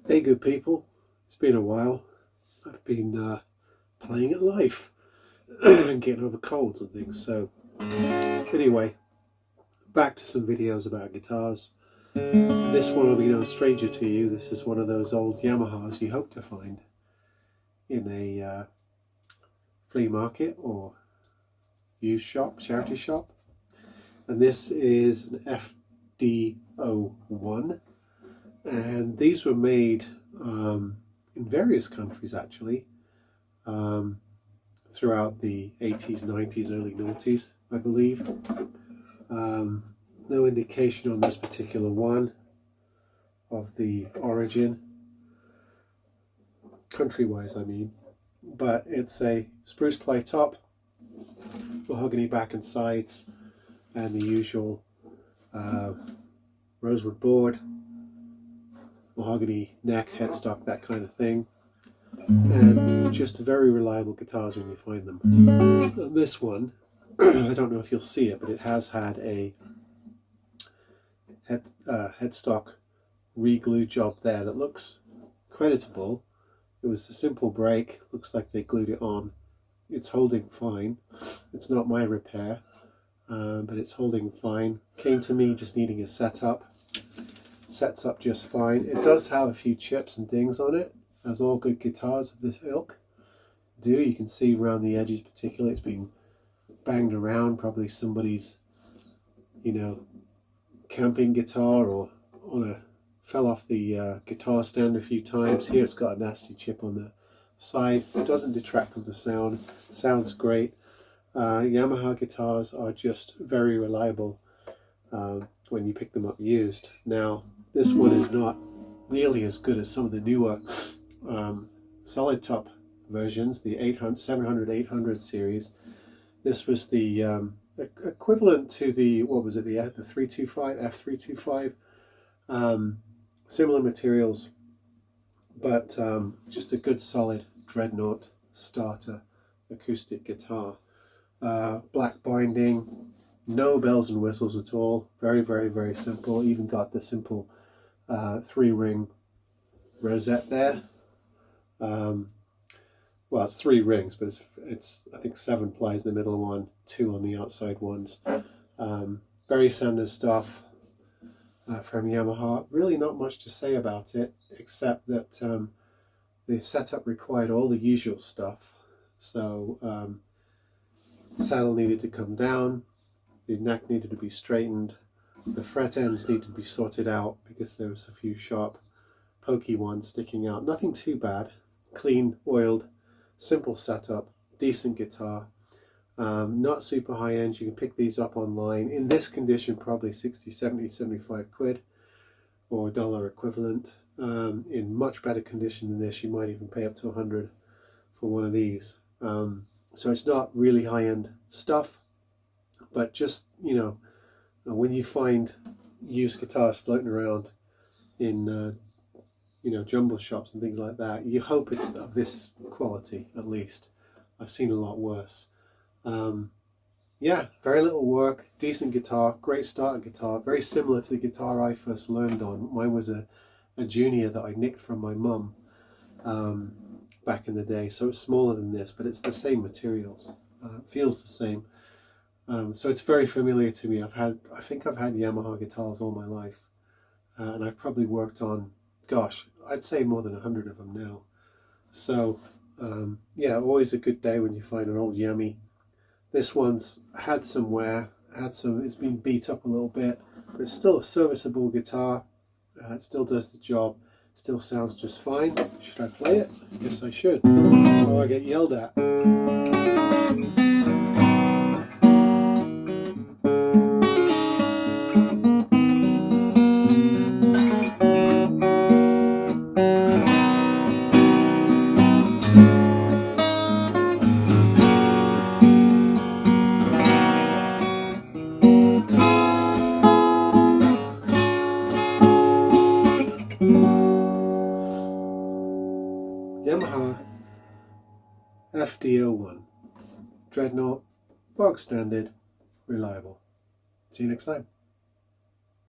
Hey good people, it's been a while. I've been playing at life and getting over colds and things. So anyway, back to some videos about guitars. This one will be no stranger to you. This is one of those old Yamahas you hope to find in a flea market or used shop, charity shop. And this is an FD01. And these were made in various countries actually, throughout the 80s, 90s, early noughties, I believe. No indication on this particular one of the origin, country-wise I mean, but it's a spruce clay top, mahogany back and sides, and the usual rosewood board, mahogany neck, headstock, that kind of thing, and just very reliable guitars when you find them. This one, I don't know if you'll see it, but it has had a headstock re-glue job there that looks creditable. It was a simple break, looks like they glued it on. It's holding fine. It's not my repair, but it's holding fine. Came to me just needing a setup. Sets up just fine. It does have a few chips and dings on it, as all good guitars of this ilk do. You can see around the edges particularly it's been banged around, probably somebody's, camping guitar or fell off the guitar stand a few times. Here it's got a nasty chip on the side. It doesn't detract from the sound. Sounds great. Yamaha guitars are just very reliable when you pick them up used. Now, this one is not nearly as good as some of the newer solid top versions, the 700, 800 series. This was the equivalent to the, what was it, the 325, F325. Similar materials, but just a good solid dreadnought starter acoustic guitar. Black binding, no bells and whistles at all. Very, very, very simple. Even got the simple 3-ring rosette there. Well, it's 3 rings, but it's I think 7 plies the middle one, 2 on the outside ones. Very standard stuff from Yamaha. Really not much to say about it, except that the setup required all the usual stuff. So saddle needed to come down, the neck needed to be straightened, the fret ends needed to be sorted out because there was a few sharp, pokey ones sticking out. Nothing too bad. Clean, oiled, simple setup, decent guitar. Not super high end. You can pick these up online. In this condition, probably 60, 70, 75 quid or dollar equivalent. In much better condition than this, you might even pay up to 100 for one of these. So it's not really high end stuff, but just, when you find used guitars floating around in jumble shops and things like that, you hope it's of this quality at least. I've seen a lot worse. Yeah, very little work, decent guitar, great starter guitar, very similar to the guitar I first learned on. Mine was a Junior that I nicked from my mum back in the day, so it's smaller than this, but it's the same materials. Feels the same. So it's very familiar to me. I think I've had Yamaha guitars all my life, and I've probably worked on, gosh, I'd say more than 100 of them now. So yeah, always a good day when you find an old Yami. This one's had some wear, it's been beat up a little bit, but it's still a serviceable guitar. It still does the job, still sounds just fine. Should I play it? Yes, I should. Or I get yelled at. Yamaha FD01. Dreadnought, bog standard, reliable. See you next time.